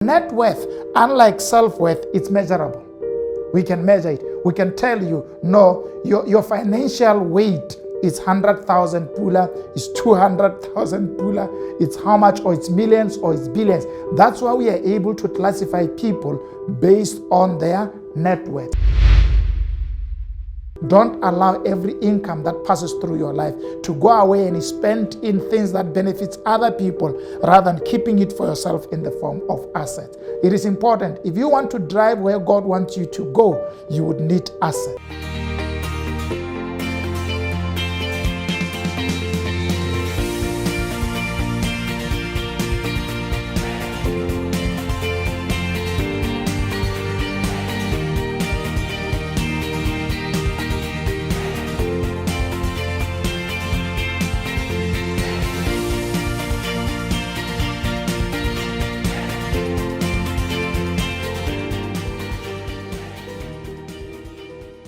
Net worth, unlike self-worth, it's measurable. We can measure it. We can tell you, no, your financial weight is 100,000 pula, it's 200,000 pula, it's how much, or it's millions, or it's billions. That's why we are able to classify people based on their net worth. Don't allow every income that passes through your life to go away and is spent in things that benefits other people rather than keeping it for yourself in the form of assets. It is important. If you want to drive where God wants you to go, you would need assets.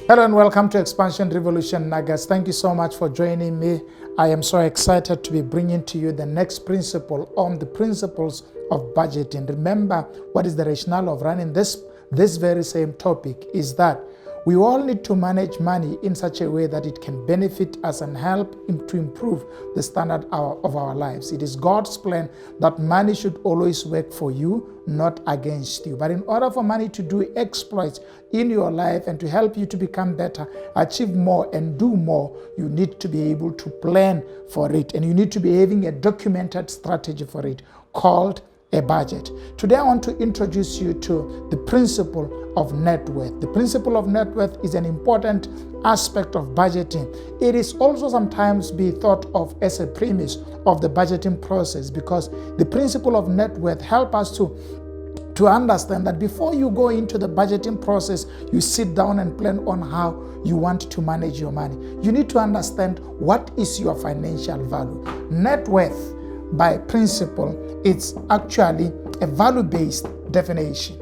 Hello and welcome to Expansion Revolution Nuggets. Thank you so much for joining me. I am so excited to be bringing to you the next principle on the principles of budgeting. Remember, what is the rationale of running this very same topic is that we all need to manage money in such a way that it can benefit us and help to improve the standard of our lives. It is God's plan that money should always work for you, not against you. But in order for money to do exploits in your life and to help you to become better, achieve more and do more, you need to be able to plan for it. And you need to be having a documented strategy for it called a budget. Today I want to introduce you to the principle of net worth. The principle of net worth is an important aspect of budgeting. It is also sometimes be thought of as a premise of the budgeting process because the principle of net worth helps us to understand that before you go into the budgeting process, you sit down and plan on how you want to manage your money. You need to understand what is your financial value. Net worth by principle, it's actually a value-based definition.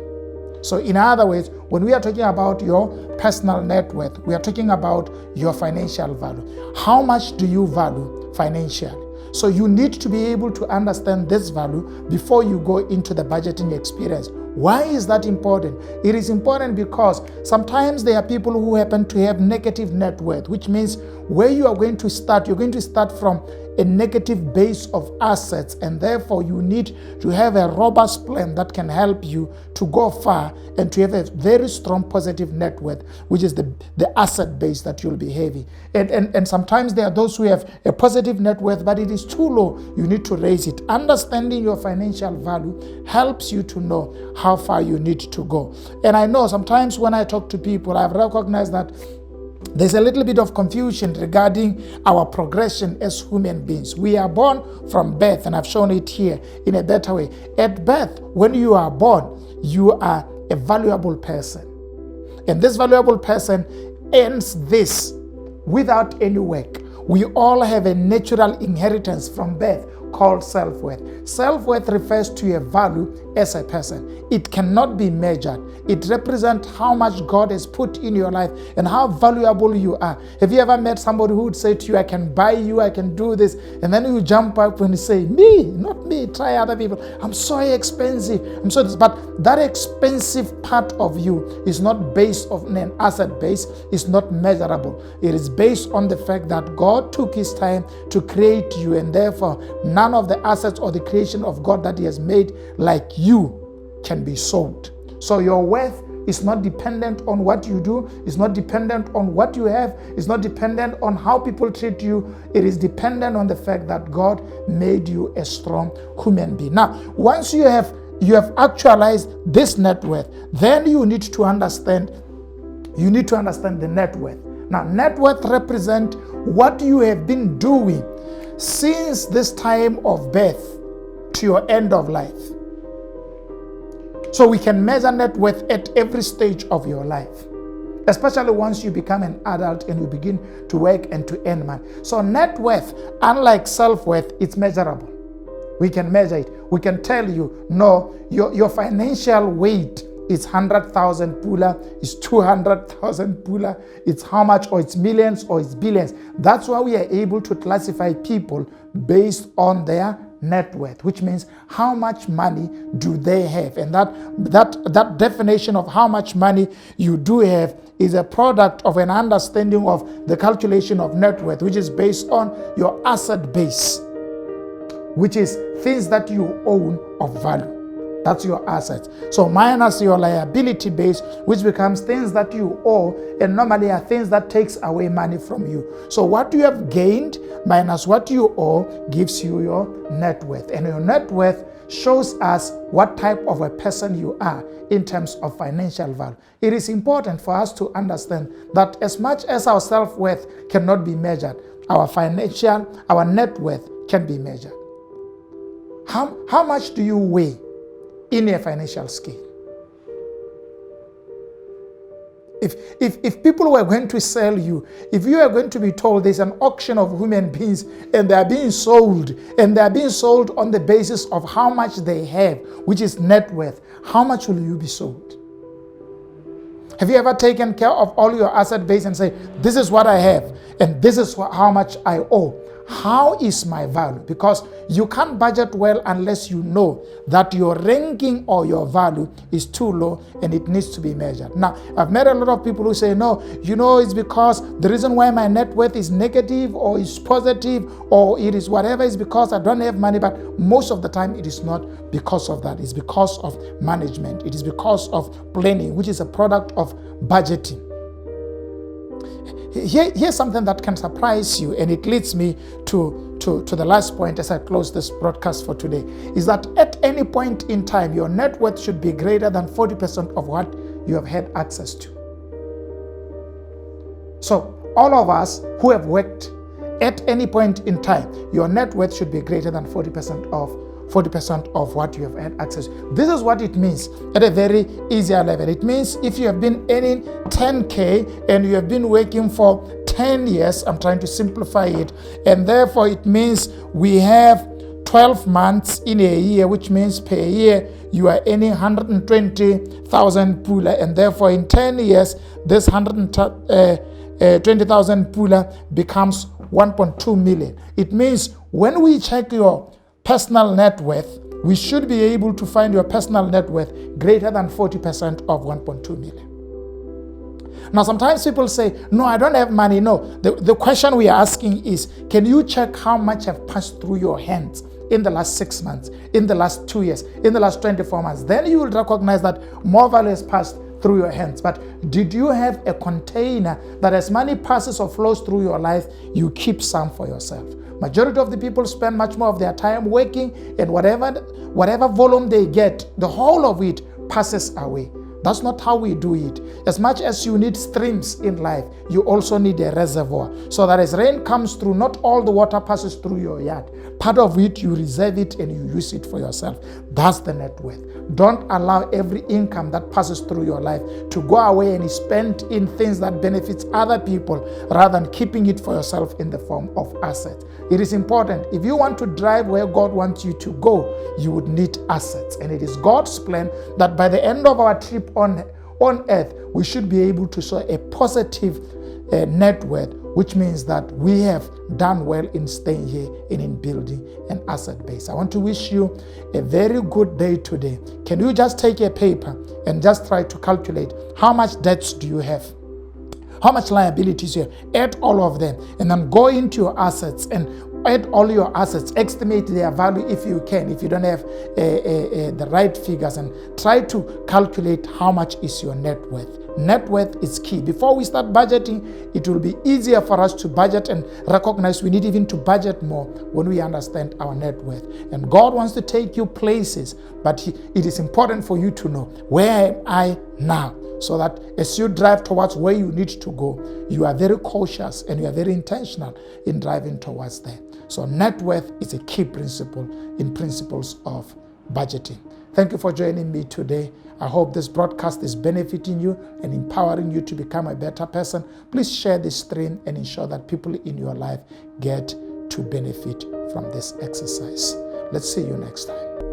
So in other words, when we are talking about your personal net worth, we are talking about your financial value. How much do you value financially? So you need to be able to understand this value before you go into the budgeting experience. Why is that important? It is important because sometimes there are people who happen to have negative net worth, which means where you are going to start, you're going to start from a negative base of assets, and therefore you need to have a robust plan that can help you to go far and to have a very strong positive net worth, which is the asset base that you'll be having. And sometimes there are those who have a positive net worth, but it is too low. You need to raise it. Understanding your financial value helps you to know how far you need to go. And I know sometimes when I talk to people, I've recognized that there's a little bit of confusion regarding our progression as human beings. We are born from birth, and I've shown it here in a better way. At birth, when you are born, you are a valuable person. And this valuable person earns this without any work. We all have a natural inheritance from birth called self-worth. Self-worth refers to a value as a person. It cannot be measured. It represents how much God has put in your life and how valuable you are. Have you ever met somebody who would say to you, I can buy you, I can do this, and then you jump up and you say, me, not me, try other people. I'm so expensive. I'm so this. But that expensive part of you is not based on an asset base, it's not measurable. It is based on the fact that God took his time to create you, and therefore none of the assets or the creation of God that he has made like you can be sold. So your worth is not dependent on what you do, it's not dependent on what you have, it's not dependent on how people treat you. It is dependent on the fact that God made you a strong human being. Now, once you have actualized this net worth, then you need to understand the net worth. Now, net worth represents what you have been doing since this time of birth to your end of life. So we can measure net worth at every stage of your life, especially once you become an adult and you begin to work and to earn money. So net worth, unlike self-worth, it's measurable. We can measure it. We can tell you, no, your financial weight is 100,000 pula, it's 200,000 pula, it's how much, or it's millions, or it's billions. That's why we are able to classify people based on their net worth, which means how much money do they have. And that definition of how much money you do have is a product of an understanding of the calculation of net worth, which is based on your asset base, which is things that you own of value. That's your assets. So minus your liability base, which becomes things that you owe, and normally are things that takes away money from you. So what you have gained minus what you owe gives you your net worth. And your net worth shows us what type of a person you are in terms of financial value. It is important for us to understand that as much as our self-worth cannot be measured, our net worth can be measured. How much do you weigh in a financial scale? If people were going to sell you, if you are going to be told there's an auction of human beings and they are being sold, and they are being sold on the basis of how much they have, which is net worth, how much will you be sold? Have you ever taken care of all your asset base and say, this is what I have and this is how much I owe? How is my value? Because you can't budget well unless you know that your ranking or your value is too low and it needs to be measured. Now, I've met a lot of people who say, no, it's because the reason why my net worth is negative or is positive or it is whatever is because I don't have money. But most of the time it is not because of that. It's because of management. It is because of planning, which is a product of budgeting. Here's something that can surprise you, and it leads me to the last point as I close this broadcast for today, is that at any point in time, your net worth should be greater than 40% of what you have had access to. So all of us who have worked, at any point in time, your net worth should be greater than 40% of what you have had access to. This is what it means at a very easier level. It means if you have been earning 10K and you have been working for 10 years, I'm trying to simplify it, and therefore it means we have 12 months in a year, which means per year you are earning 120,000 pula, and therefore in 10 years this 120,000 pula becomes 1.2 million. It means when we check your personal net worth, we should be able to find your personal net worth greater than 40% of 1.2 million. Now, sometimes people say, no, I don't have money. No, the question we are asking is, can you check how much have passed through your hands in the last 6 months, in the last 2 years, in the last 24 months? Then you will recognize that more value has passed through your hands. But did you have a container that as money passes or flows through your life, you keep some for yourself? Majority of the people spend much more of their time working, and whatever volume they get, the whole of it passes away. That's not how we do it. As much as you need streams in life, you also need a reservoir, so that as rain comes through, not all the water passes through your yard. Part of it, you reserve it and you use it for yourself. That's the net worth. Don't allow every income that passes through your life to go away and is spent in things that benefits other people rather than keeping it for yourself in the form of assets. It is important. If you want to drive where God wants you to go, you would need assets. And it is God's plan that by the end of our trip on earth, we should be able to show a positive net worth, which means that we have done well in staying here and in building an asset base. I want to wish you a very good day today. Can you just take a paper and just try to calculate how much debts do you have? How much liabilities you have? Add all of them, and then go into your assets and add all your assets, estimate their value if you can, if you don't have the right figures, and try to calculate how much is your net worth. Net worth is key. Before we start budgeting, it will be easier for us to budget and recognize we need even to budget more when we understand our net worth. And God wants to take you places, but it is important for you to know, where am I now? So that as you drive towards where you need to go, you are very cautious and you are very intentional in driving towards there. So net worth is a key principle in principles of budgeting. Thank you for joining me today. I hope this broadcast is benefiting you and empowering you to become a better person. Please share this stream and ensure that people in your life get to benefit from this exercise. Let's see you next time.